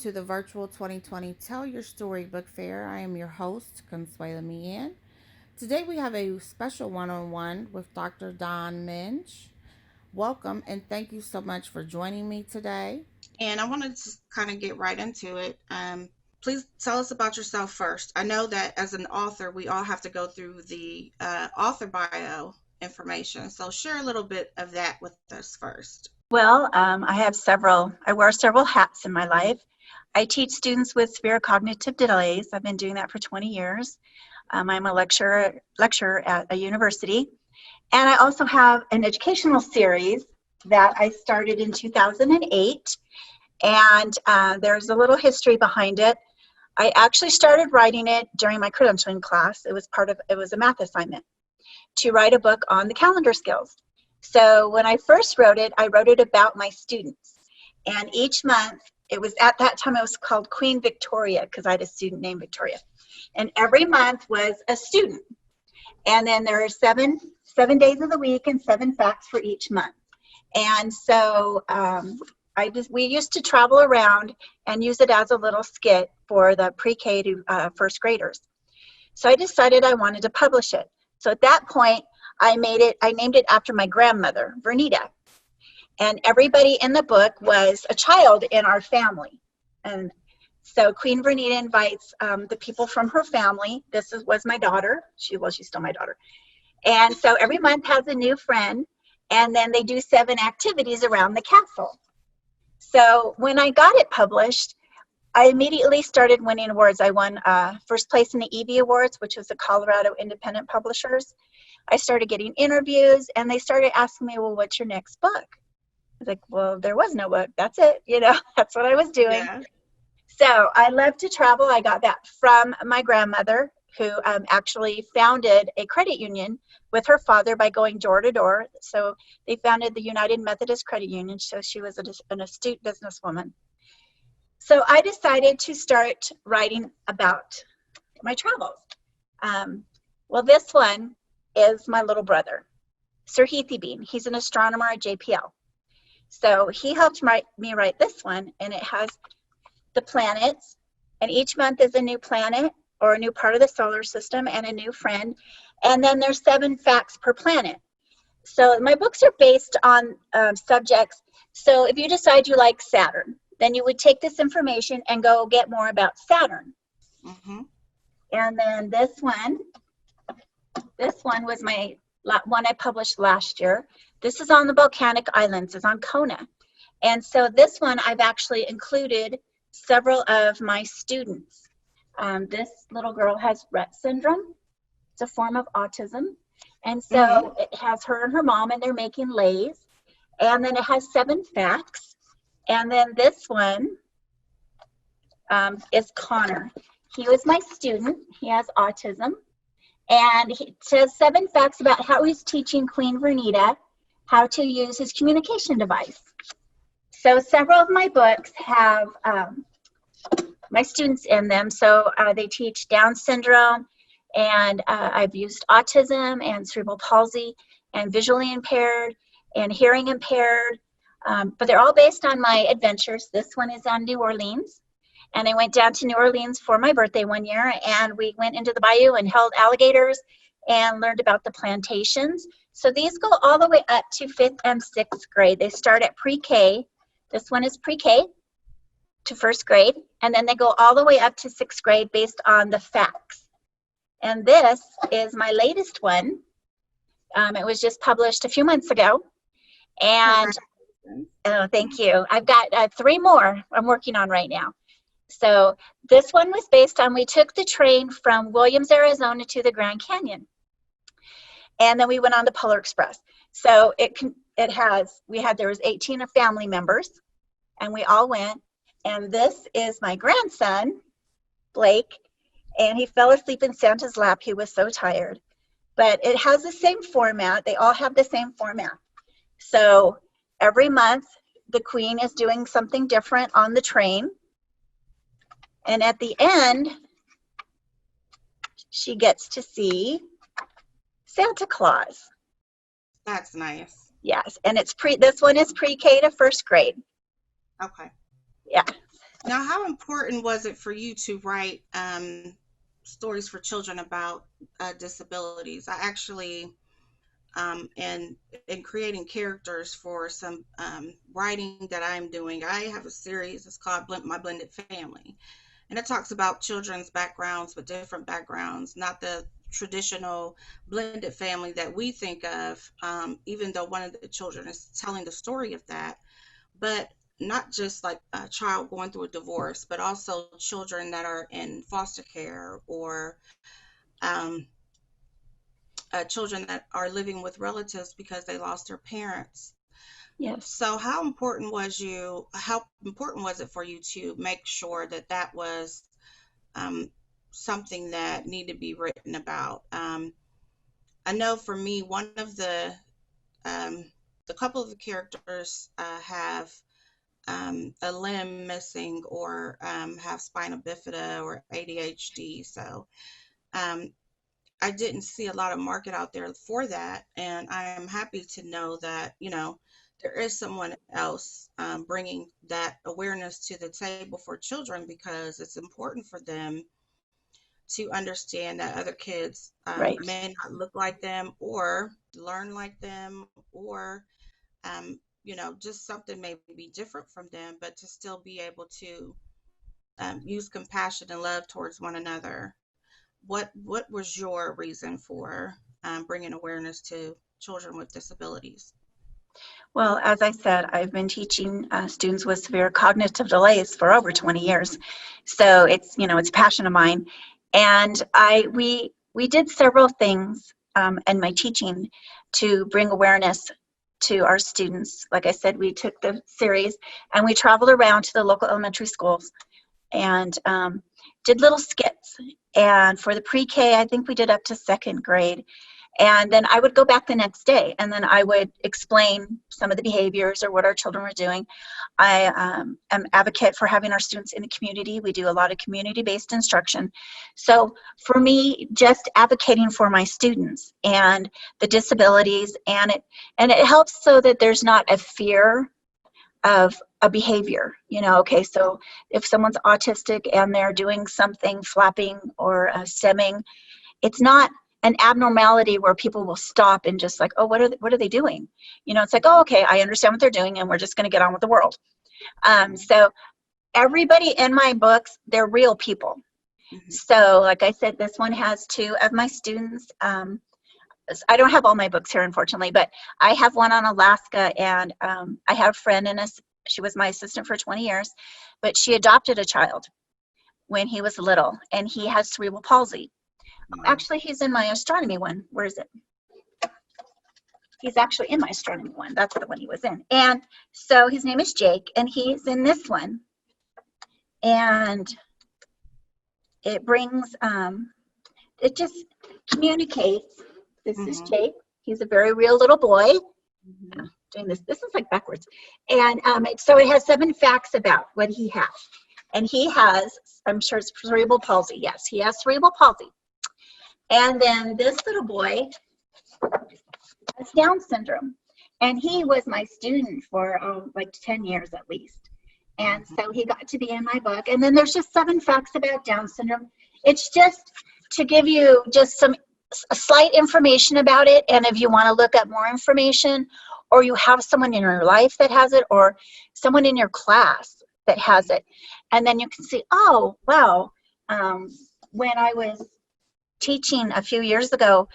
to the virtual 2020 Tell Your Story Book Fair. I am your host, Consuela Meehan. Today we have a special one on one with Dr. Don Menge. Welcome and thank you so much for joining me today. And I wanted to kind of get right into it. Please tell us about yourself first. I know that as an author, we all have to go through the author bio information. So share a little bit of that with us first. I wear several hats in my life. I teach students with severe cognitive delays. I've been doing that for 20 years. I'm a lecturer at a university. And I also have an educational series that I started in 2008. And there's a little history behind it. I actually started writing it during my credentialing class. It was a math assignment to write a book on the calendar skills. So when I first wrote it, I wrote it about my students. And each month, at that time it was called Queen Victoria because I had a student named Victoria. And every month was a student. And then there are seven days of the week and 7 facts for each month. And so we used to travel around and use it as a little skit for the pre-K to first graders. So I decided I wanted to publish it. So at that point, I named it after my grandmother, Vernita. And everybody in the book was a child in our family. And so Queen Vernita invites the people from her family. Was my daughter. She's still my daughter. And so every month has a new friend. And then they do 7 activities around the castle. So when I got it published, I immediately started winning awards. I won first place in the EV Awards, which was the Colorado Independent Publishers. I started getting interviews, and they started asking me, well, what's your next book? I was like, well, there was no book. That's it. That's what I was doing. Yeah. So I love to travel. I got that from my grandmother, who actually founded a credit union with her father by going door to door. So they founded the United Methodist Credit Union. So she was an astute businesswoman. So I decided to start writing about my travels. Well, this one is my little brother, Sir Heathy Bean. He's an astronomer at JPL. So he helped me write this one, and it has the planets, and each month is a new planet or a new part of the solar system and a new friend. And then there's 7 facts per planet. So my books are based on subjects. So if you decide you like Saturn, then you would take this information and go get more about Saturn. Mm-hmm. And then this one was my one I published last year. This is on the volcanic islands. It's on Kona. And so this one I've actually included several of my students. This little girl has Rett syndrome. It's a form of autism. And so It has her and her mom, and they're making lays. And then it has 7 facts. And then this one is Connor. He was my student. He has autism. And he says 7 facts about how he's teaching Queen Vernita how to use his communication device. So several of my books have my students in them. So they teach Down syndrome, and I've used autism and cerebral palsy and visually impaired and hearing impaired. But they're all based on my adventures. This one is on New Orleans. And I went down to New Orleans for my birthday one year, and we went into the bayou and held alligators and learned about the plantations. So these go all the way up to 5th and 6th grade. They start at pre-K. This one is pre-K to 1st grade, and then they go all the way up to 6th grade based on the facts. And this is my latest one. It was just published a few months ago. And oh, thank you. I've got 3 more I'm working on right now. So this one was based on, we took the train from Williams, Arizona to the Grand Canyon. And then we went on the Polar Express. So there was 18 family members, and we all went. And this is my grandson, Blake, and he fell asleep in Santa's lap. He was so tired. But it has the same format. They all have the same format. So every month, the Queen is doing something different on the train. And at the end, she gets to see Santa Claus. That's nice. Yes, and this one is pre-K to 1st grade. Okay. Yeah. Now, how important was it for you to write stories for children about disabilities? I actually, in creating characters for some writing that I'm doing, I have a series. It's called My Blended Family, and it talks about children's backgrounds with different backgrounds, not the traditional blended family that we think of, even though one of the children is telling the story of that, but not just like a child going through a divorce, but also children that are in foster care, or um, children that are living with relatives because they lost their parents. Yes. So how important was it for you to make sure that that was um, something that needed to be written about? I know for me, one of um, the couple of the characters have a limb missing, or have spina bifida or ADHD. So um, I didn't see a lot of market out there for that. And I am happy to know that, there is someone else bringing that awareness to the table for children, because it's important for them to understand that other kids Right. may not look like them or learn like them, or just something may be different from them, but to still be able to use compassion and love towards one another. What was your reason for bringing awareness to children with disabilities? Well, as I said, I've been teaching students with severe cognitive delays for over 20 years. So it's a passion of mine. And we did several things in my teaching to bring awareness to our students. Like I said, we took the series and we traveled around to the local elementary schools and did little skits. And for the pre-K, I think we did up to second grade. And then I would go back the next day and then I would explain some of the behaviors or what our children were doing. I am advocate for having our students in the community. We do a lot of community-based instruction. So for me, just advocating for my students and the disabilities, and it helps so that there's not a fear of a behavior. Okay, so if someone's autistic and they're doing something, flapping or stemming, it's not an abnormality where people will stop and just like, oh, what are they doing? It's like, oh, okay, I understand what they're doing and we're just going to get on with the world. So everybody in my books, they're real people. Mm-hmm. So like I said, this one has two of my students. I don't have all my books here, unfortunately, but I have one on Alaska, and I have a friend in us. She was my assistant for 20 years, but she adopted a child when he was little, and he has cerebral palsy. Mm-hmm. Actually, he's in my astronomy one. Where is it? He's actually in my astronomy one. That's the one he was in. And so his name is Jake, and he's in this one. And it brings, it just communicates. This is Mm-hmm. Jake. He's a very real little boy. Mm-hmm. Doing this. This is like backwards. And so it has 7 facts about what he has. And he has, I'm sure it's cerebral palsy. Yes, he has cerebral palsy. And then this little boy has Down syndrome. And he was my student for like 10 years at least. And so he got to be in my book. And then there's just 7 facts about Down syndrome. It's just to give you just some slight information about it. And if you want to look up more information, or you have someone in your life that has it, or someone in your class that has it, and then you can see, oh, wow. When I was teaching a few years ago,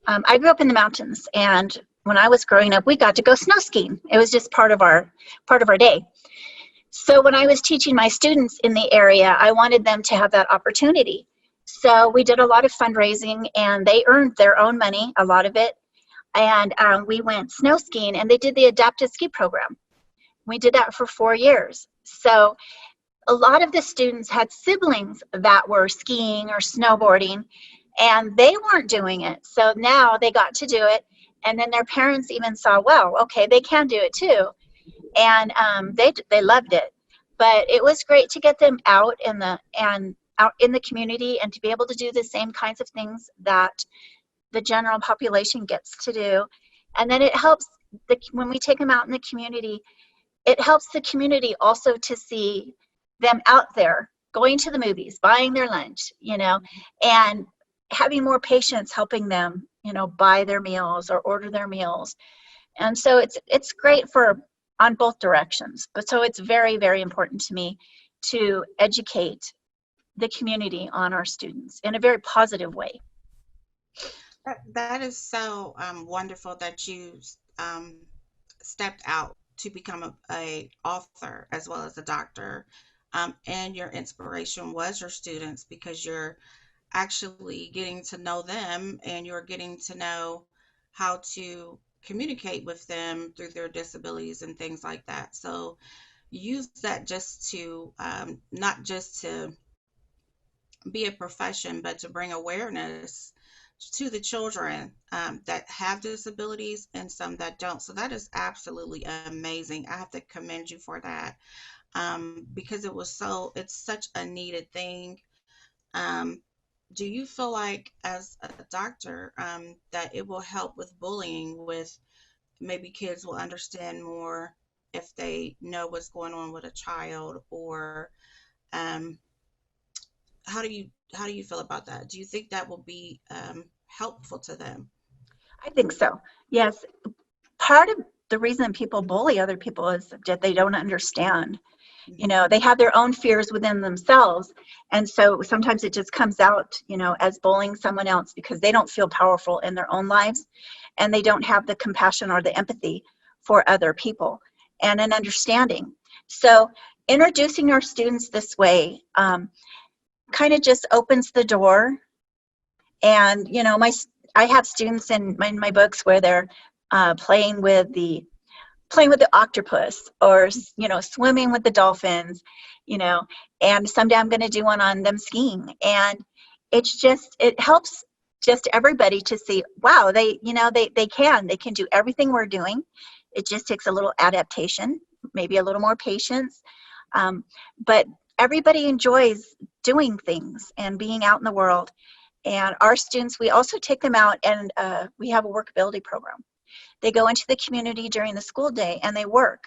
I grew up in the mountains, and when I was growing up, we got to go snow skiing. It was just part of our day. So when I was teaching my students in the area, I wanted them to have that opportunity. So we did a lot of fundraising, and they earned their own money, a lot of it. And we went snow skiing, and they did the adaptive ski program. We did that for 4 years. So a lot of the students had siblings that were skiing or snowboarding, and they weren't doing it. So now they got to do it. And then their parents even saw, well, okay, they can do it too. And they loved it. But it was great to get them out in the community, and to be able to do the same kinds of things that the general population gets to do. And then it helps when we take them out in the community, it helps the community also to see them out there going to the movies, buying their lunch, and having more patients helping them, buy their meals or order their meals. And so it's great for on both directions. But so it's very, very important to me to educate the community on our students in a very positive way. That is so wonderful that you um, stepped out to become a author as well as a doctor. And your inspiration was your students because you're actually getting to know them and you're getting to know how to communicate with them through their disabilities and things like that. So use that just to not just to be a profession, but to bring awareness to the children that have disabilities and some that don't. So that is absolutely amazing. I have to commend you for that because it's such a needed thing. Um, do you feel like, as a doctor, that it will help with bullying? With maybe kids will understand more if they know what's going on with a child, or um, how do you feel about that? Do you think that will be helpful to them? I think so. Yes. Part of the reason people bully other people is that they don't understand. Hmm. They have their own fears within themselves. And so sometimes it just comes out, as bullying someone else because they don't feel powerful in their own lives and they don't have the compassion or the empathy for other people and an understanding. So introducing our students this way kind of just opens the door. And, I have students in my books where they're playing with the octopus or swimming with the dolphins, you know and someday I'm going to do one on them skiing. And it helps just everybody to see, wow, they can do everything we're doing. It just takes a little adaptation, maybe a little more patience, but everybody enjoys doing things and being out in the world. And our students, we also take them out, and we have a workability program. They go into the community during the school day and they work.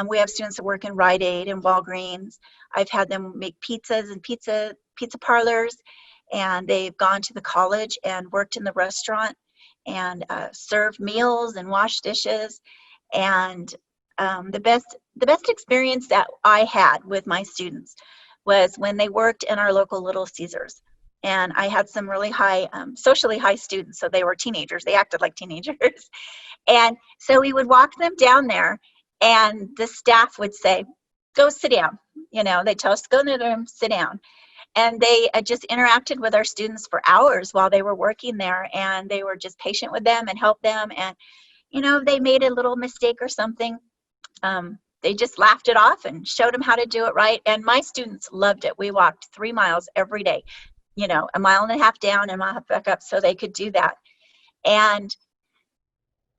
We have students that work in Rite Aid and Walgreens. I've had them make pizzas and pizza parlors, and they've gone to the college and worked in the restaurant and served meals and washed dishes. And the best experience that I had with my students was when they worked in our local Little Caesars. And I had some really high, socially high students, so they were teenagers. They acted like teenagers. And so we would walk them down there, and the staff would say, go sit down. They tell us to go in the room, sit down. And they just interacted with our students for hours while they were working there, and they were just patient with them and helped them. And, they made a little mistake or something. They just laughed it off and showed them how to do it right. And my students loved it. We walked 3 miles every day, a mile and a half down and a mile back up so they could do that. And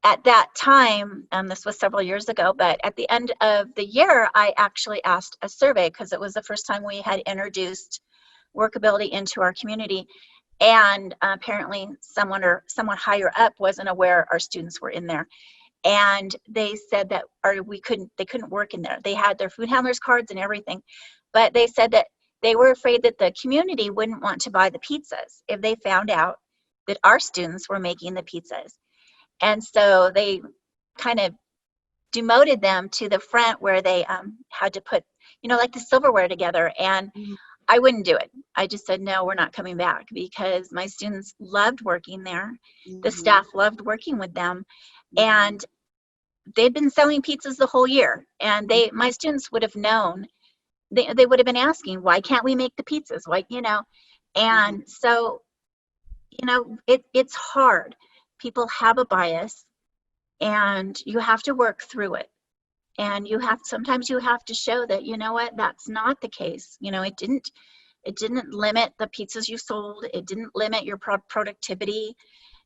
at that time, this was several years ago, but at the end of the year, I actually asked a survey because it was the first time we had introduced workability into our community. And apparently someone higher up wasn't aware our students were in there. And they said that they couldn't work in there. They had their food handlers cards and everything, but they said that they were afraid that the community wouldn't want to buy the pizzas if they found out that our students were making the pizzas. And so they kind of demoted them to the front where they had to put, like the silverware together. And Hmm. I wouldn't do it. I just said, no, we're not coming back, because my students loved working there. The Hmm. staff loved working with them. Hmm. And they'd been selling pizzas the whole year. And my students would have known, they would have been asking, why can't we make the pizzas? Why? Hmm. And so, it's hard. People have a bias, and you have to work through it. And sometimes you have to show that, what, that's not the case. It didn't limit the pizzas you sold. It didn't limit your productivity.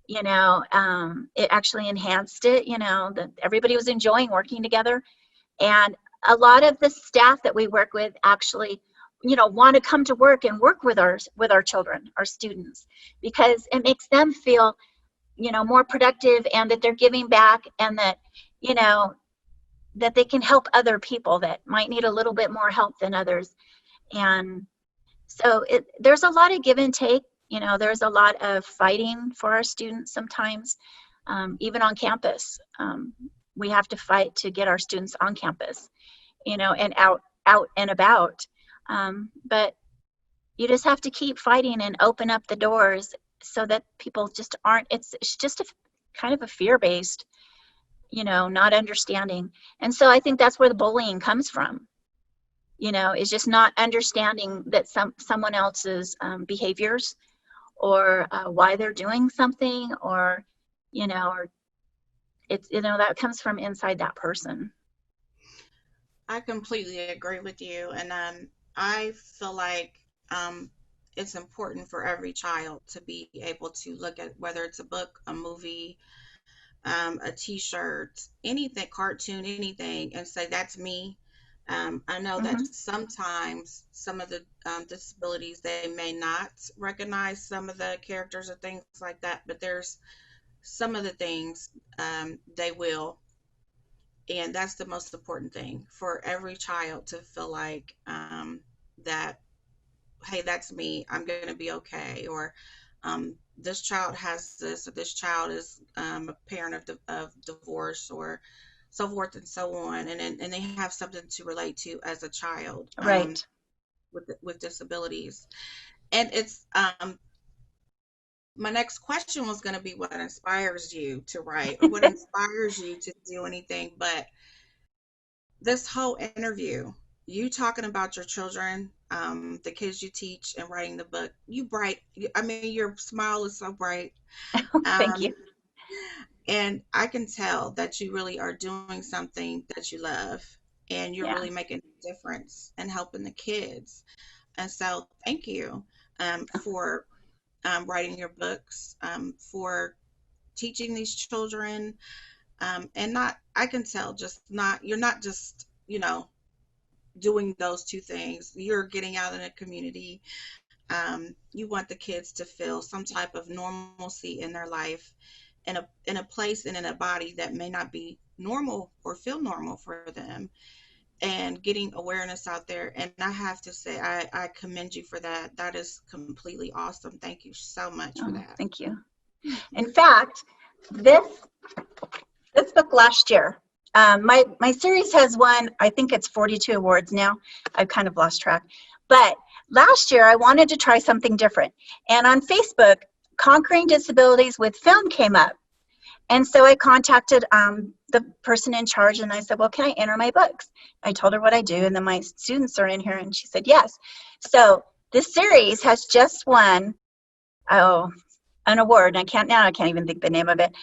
It actually enhanced it. That everybody was enjoying working together. And a lot of the staff that we work with actually, want to come to work and work with our children, our students, because it makes them feel, more productive, and that they're giving back, and that, you know, that they can help other people that might need a little bit more help than others. And so there's a lot of give and take. There's a lot of fighting for our students sometimes, even on campus. We have to fight to get our students on campus, and out and about. But you just have to keep fighting and open up the doors so that people just aren't, it's just a kind of a fear-based, not understanding. And so I think that's where the bullying comes from, is just not understanding that someone else's behaviors, or why they're doing something, or it's, that comes from inside that person. I completely agree with you. And I feel like um, it's important for every child to be able to look at whether it's a book, a movie, a t-shirt, anything, cartoon, anything, and say, that's me. I know that Hmm. sometimes some of the disabilities, they may not recognize some of the characters or things like that, but there's some of the things they will. And that's the most important thing for every child to feel like that, hey, that's me. I'm going to be okay. Or this child has this, or this child is a parent of divorce, or so forth and so on. And they have something to relate to as a child Right. with disabilities. And it's my next question was going to be what inspires you to write, or what inspires you to do anything. But this whole interview, you talking about your children, the kids you teach, and writing the book, you bright. I mean, your smile is so bright. Thank Um, you. and I can tell that you really are doing something that you love, and you're Yeah. really making a difference and helping the kids. And so, thank you for writing your books, for teaching these children, and not, I can tell, just not, you're not just, doing those two things. You're getting out in the community. You want the kids to feel some type of normalcy in their life, in a place and in a body that may not be normal or feel normal for them, and getting awareness out there. And I have to say, I commend you for that. That is completely awesome. Thank you so much for Oh, that. thank you. In fact, this this book last year, my series has won, I think it's 42 awards now. I've kind of lost track. But last year, I wanted to try something different. And on Facebook, Conquering Disabilities with Film came up. And so I contacted the person in charge, and I said, well, can I enter my books? I told her what I do, and then my students are in here, and she said yes. So this series has just won, oh, an award, and I can't even think the name of it,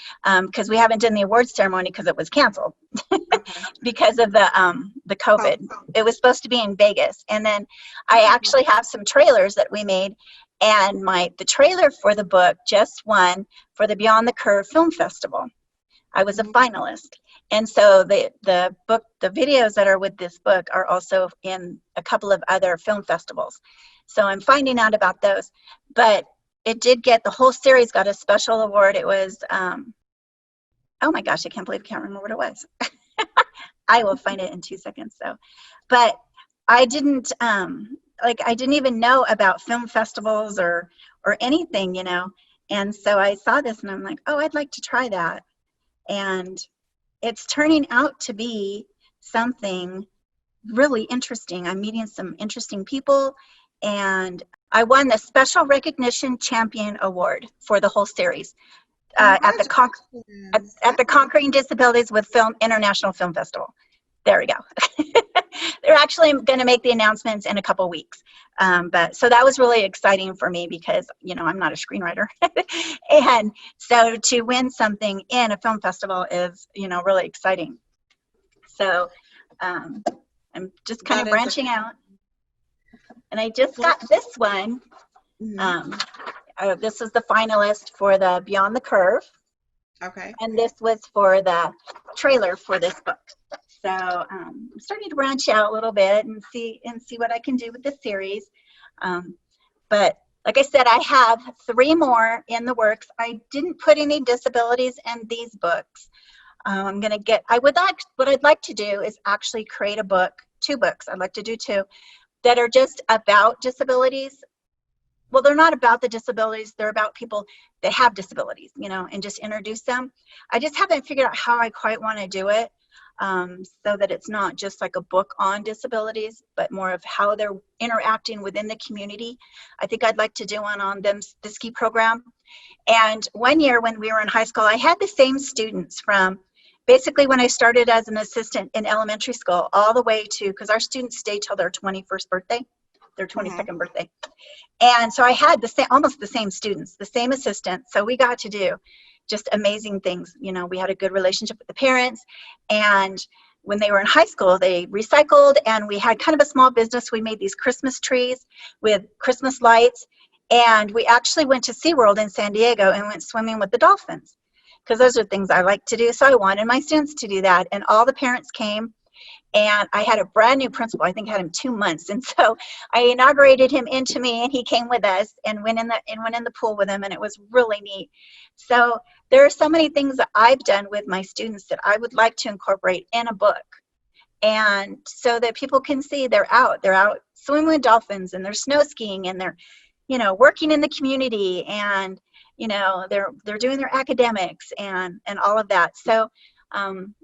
because we haven't done the awards ceremony because it was canceled Okay. because of the Oh, COVID. It was supposed to be in Vegas, and then I okay. actually have some trailers that we made, and the trailer for the book just won for the Beyond the Curve Film Festival. I was a Mhm. finalist, and so the videos that are with this book are also in a couple of other film festivals. So I'm finding out about those, but it did get, the whole series got a special award. It was oh my gosh, I can't remember what it was. I will find it in 2 seconds though. But I didn't I didn't even know about film festivals or anything, And so I saw this and I'm like, oh, I'd like to try that. And it's turning out to be something really interesting. I'm meeting some interesting people, and I won the Special Recognition Champion Award for the whole series at the Congratulations. at the Yes. Conquering Disabilities with Film International Film Festival. There we go. They're actually going to make the announcements in a couple weeks. But so that was really exciting for me because, I'm not a screenwriter. And so to win something in a film festival is, really exciting. So um, I'm just kind That of is a branching out. And I just well. got this one. Mhm. Um, this is the finalist for the Beyond the Curve. Okay. And this was for the trailer for this book. So I'm starting to branch out a little bit and see what I can do with this series. But like I said, I have 3 more in the works. I didn't put any disabilities in these books. I'm gonna get. What I'd like to do is actually create a book, 2 books. I'd like to do 2, that are just about disabilities. Well, they're not about the disabilities, they're about people that have disabilities, and just introduce them. I just haven't figured out how I quite want to do it, so that it's not just like a book on disabilities, but more of how they're interacting within the community. I think I'd like to do one on the ski program. And one year when we were in high school, I had the same students from basically when I started as an assistant in elementary school all the way to, because our students stay till their 21st birthday, their Mhm. 22nd birthday. And so I had almost the same students, the same assistants. So we got to do just amazing things. We had a good relationship with the parents. And when they were in high school, they recycled, and we had kind of a small business. We made these Christmas trees with Christmas lights. And we actually went to SeaWorld in San Diego and went swimming with the dolphins, because those are things I like to do. So I wanted my students to do that. And all the parents came. And I had a brand new principal. I think I had him 2 months, and so I inaugurated him into me, and he came with us and went in the pool with him, and it was really neat. So there are so many things that I've done with my students that I would like to incorporate in a book, and so that people can see they're out swimming with dolphins, and they're snow skiing, and they're working in the community, and they're doing their academics and all of that. So um,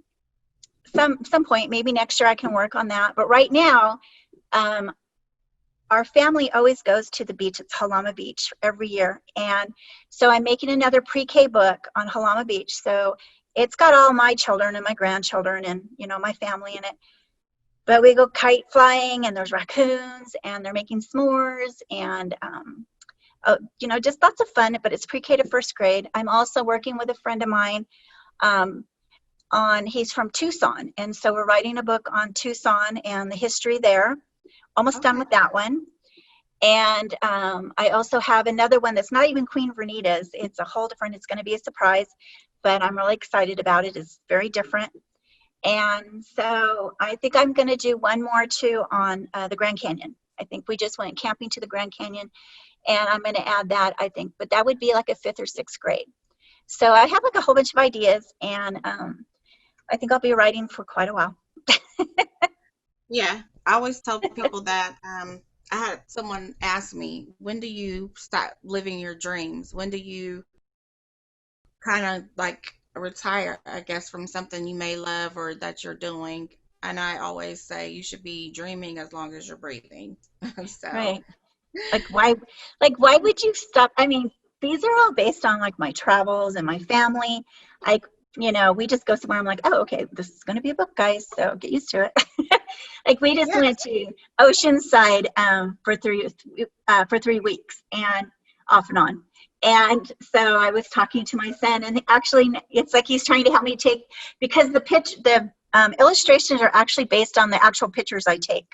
some point, maybe next year I can work on that. But right now, um, our family always goes to the beach. It's Halama Beach every year. And so I'm making another pre-K book on Halama Beach. So it's got all my children and my grandchildren and, my family in it. But we go kite flying, and there's raccoons, and they're making s'mores, and, just lots of fun. But it's pre-K to first grade. I'm also working with a friend of mine, um, he's from Tucson, and so we're writing a book on Tucson and the history there. Almost done Okay. with that one. And I also have another one that's not even Queen Vernita's. It's a whole different, it's going to be a surprise, but I'm really excited about it. It's very different. And so I think I'm going to do one more too on the Grand Canyon. I think we just went camping to the Grand Canyon, and I'm going to add that, I think, but that would be like a 5th or 6th grade. So I have like a whole bunch of ideas, and I think I'll be writing for quite a while. Yeah, I always tell people that I had someone ask me, when do you stop living your dreams? When do you kind of like retire, I guess, from something you may love or that you're doing? And I always say you should be dreaming as long as you're breathing. So, Right. Like why would you stop? I mean, these are all based on like my travels and my family. Like, we just go somewhere. I'm like, oh, okay, this is going to be a book, guys. So get used to it. Like we just yeah. went to Oceanside for 3 weeks and off and on. And so I was talking to my son, and actually, it's like he's trying to help me take, because the illustrations are actually based on the actual pictures I take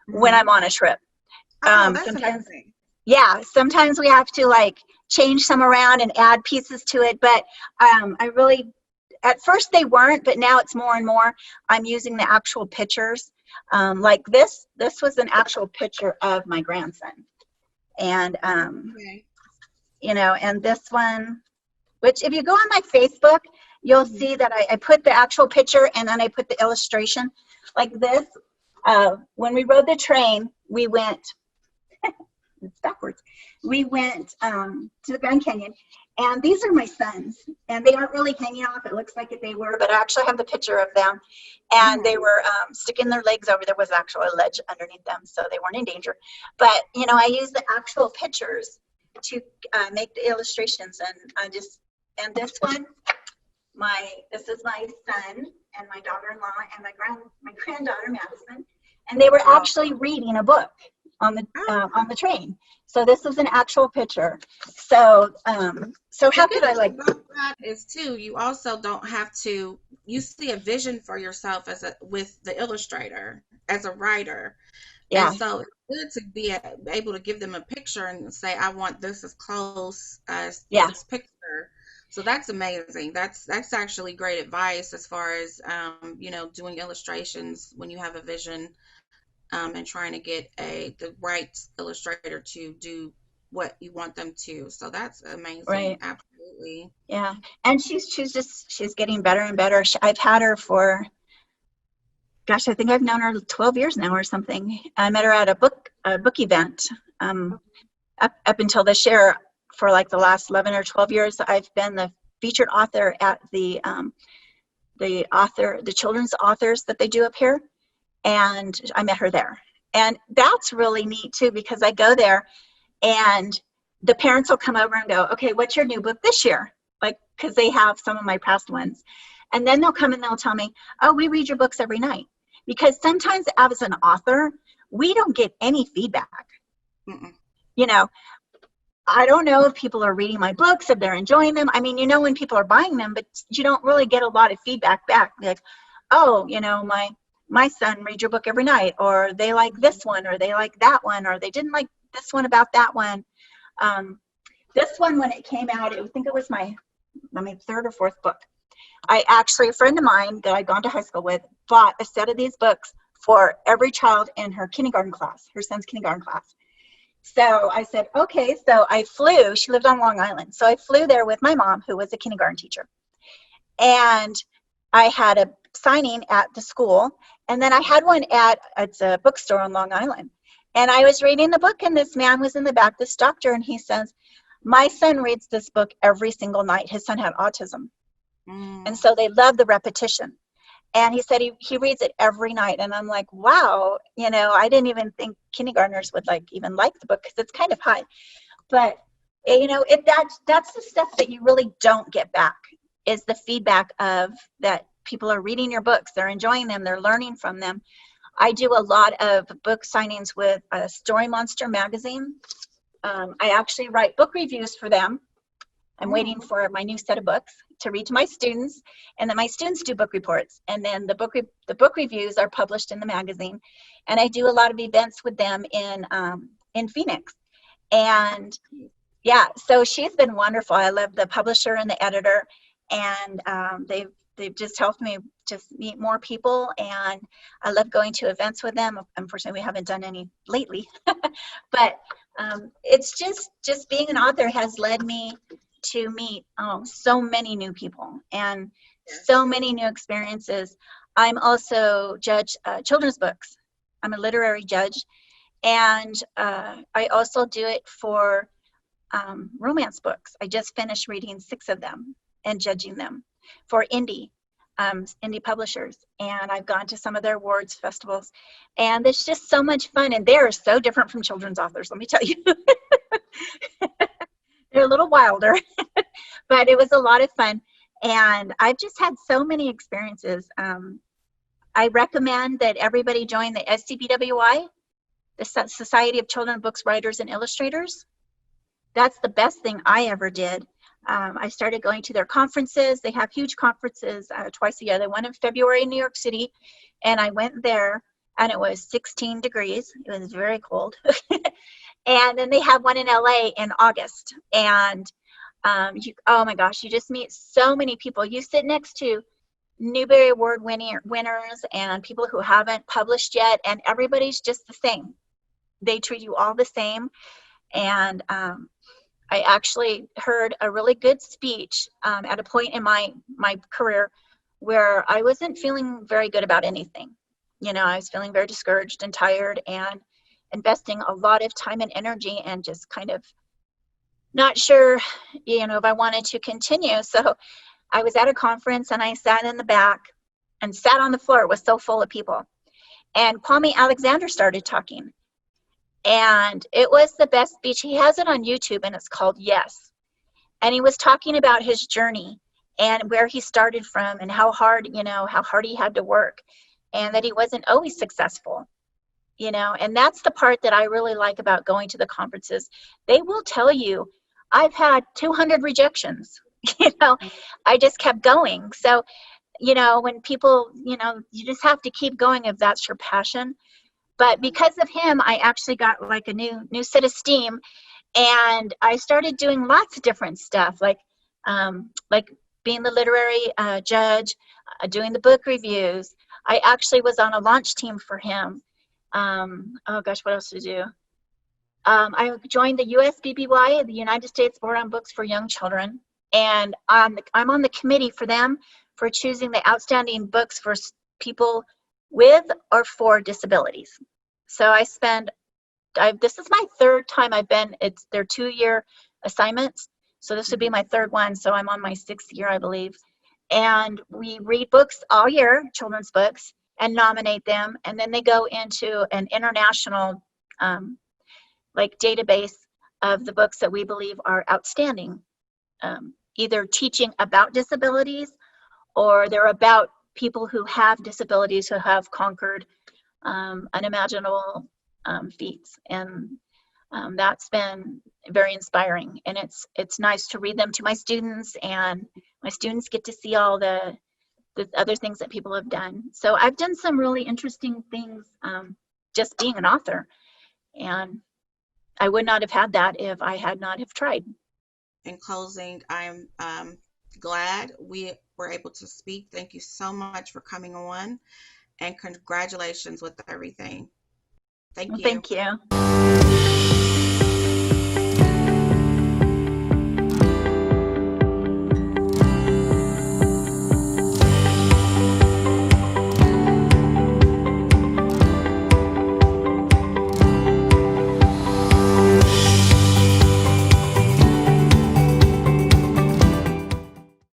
when I'm Hmm. on a trip. Oh, that's Sometimes, amazing. yeah, sometimes we have to like change some around and add pieces to it. But I really, at first they weren't, but now it's more and more. I'm using the actual pictures. Like this was an actual picture of my grandson. And, Okay. and this one, which if you go on my Facebook, you'll Hmm. see that I put the actual picture and then I put the illustration. Like this, when we rode the train, we went, it's backwards. We went to the Grand Canyon, and these are my sons, and they aren't really hanging off. It looks like they were, but I actually have the picture of them, and Hmm. they were sticking their legs over. There was actually a ledge underneath them, so they weren't in danger. But I use the actual pictures to make the illustrations, and and this one, this is my son and my daughter-in-law and my granddaughter Madison, and they were Oh, actually reading a book oh, on the train. So this is an actual picture. So so the how good could I thing like, about that is too, you also don't have to, you see a vision for yourself as a with the illustrator, as a writer. And yeah, so it's good to be able to give them a picture and say, I want this as close as yeah, this picture. So that's amazing. That's actually great advice as far as doing illustrations when you have a vision, and trying to get a the right illustrator to do what you want them to. So that's amazing. right, Absolutely. yeah. And she's getting better and better. I've had her for gosh, I think I've known her 12 years now or something. I met her at a book event. Um, up until this year, for like the last 11 or 12 years, I've been the featured author at the children's authors that they do up here, and I met her there. And that's really neat too, because I go there and the parents will come over and go, okay, what's your new book this year? Like, because they have some of my past ones. And then they'll come and they'll tell me, oh, we read your books every night. Because sometimes as an author, we don't get any feedback. Mm-mm. You know, I don't know if people are reading my books, if they're enjoying them. I mean, you know when people are buying them, but you don't really get a lot of feedback back. Like, oh, my son reads your book every night, or they like this one, or they like that one, or they didn't like this one about that one. This one, when it came out, I think it was my third or fourth book. A friend of mine that I'd gone to high school with bought a set of these books for every child in her kindergarten class, her son's kindergarten class. So I said, okay. So I flew. She lived on Long Island. So I flew there with my mom, who was a kindergarten teacher. And I had a signing at the school. And then I had one at a bookstore on Long Island. And I was reading the book, and this man was in the back, this doctor, and he says, my son reads this book every single night. His son had autism. And so they love the repetition. And he said he reads it every night. And I'm like, wow, I didn't even think kindergartners would even like the book, because it's kind of high. But, that's the stuff that you really don't get back, is the feedback of that people are reading your books. They're enjoying them. They're learning from them. I do a lot of book signings with Story Monster magazine. I actually write book reviews for them. I'm waiting for my new set of books to read to my students, and then my students do book reports, and then the book reviews are published in the magazine. And I do a lot of events with them in Phoenix. And yeah, so she's been wonderful. I love the publisher and the editor, and they've just helped me just meet more people, and I love going to events with them. Unfortunately, we haven't done any lately, but it's just being an author has led me to meet so many new people and so many new experiences. I'm also judge children's books. I'm a literary judge, and I also do it for romance books. I just finished reading 6 of them and judging them for indie publishers, and I've gone to some of their awards festivals, and it's just so much fun. And they're so different from children's authors, let me tell you. They're a little wilder, but it was a lot of fun. And I've just had so many experiences. I recommend that everybody join the SCBWI, the Society of Children's Books Writers and Illustrators. That's the best thing I ever did. I started going to their conferences. They have huge conferences twice a year. They went in February in New York City, and I went there, and it was 16 degrees. It was very cold. And then they have one in LA in August. And oh my gosh, you just meet so many people. You sit next to Newbery Award winners and people who haven't published yet, and everybody's just the same. They treat you all the same. And I actually heard a really good speech at a point in my career where I wasn't feeling very good about anything. I was feeling very discouraged and tired, and investing a lot of time and energy, and just kind of not sure, if I wanted to continue. So I was at a conference, and I sat in the back and sat on the floor. It was so full of people. And Kwame Alexander started talking. And it was the best speech. He has it on YouTube, and it's called Yes. And he was talking about his journey and where he started from, and how hard he had to work, and that he wasn't always successful. And that's the part that I really like about going to the conferences. They will tell you, I've had 200 rejections. I just kept going. So, when people, you just have to keep going if that's your passion. But because of him, I actually got a new set of steam, and I started doing lots of different stuff, like being the literary judge, doing the book reviews. I actually was on a launch team for him. Oh gosh, what else to do? I joined the USBBY, the United States Board on Books for Young Children, and I'm on the committee for them for choosing the outstanding books for people with or for disabilities. So this is my third time I've been, they're 2-year assignments. So this would be Mhm. my third one. So I'm on my 6th year, I believe. And we read books all year, children's books, and nominate them. And then they go into an international database of the books that we believe are outstanding, either teaching about disabilities or they're about people who have disabilities who have conquered unimaginable feats. And that's been very inspiring. And it's nice to read them to my students, and my students get to see all the other things that people have done. So I've done some really interesting things just being an author. And I would not have had that if I had not have tried. In closing, I'm glad we were able to speak. Thank you so much for coming on, and congratulations with everything. Thank Well, you. thank you.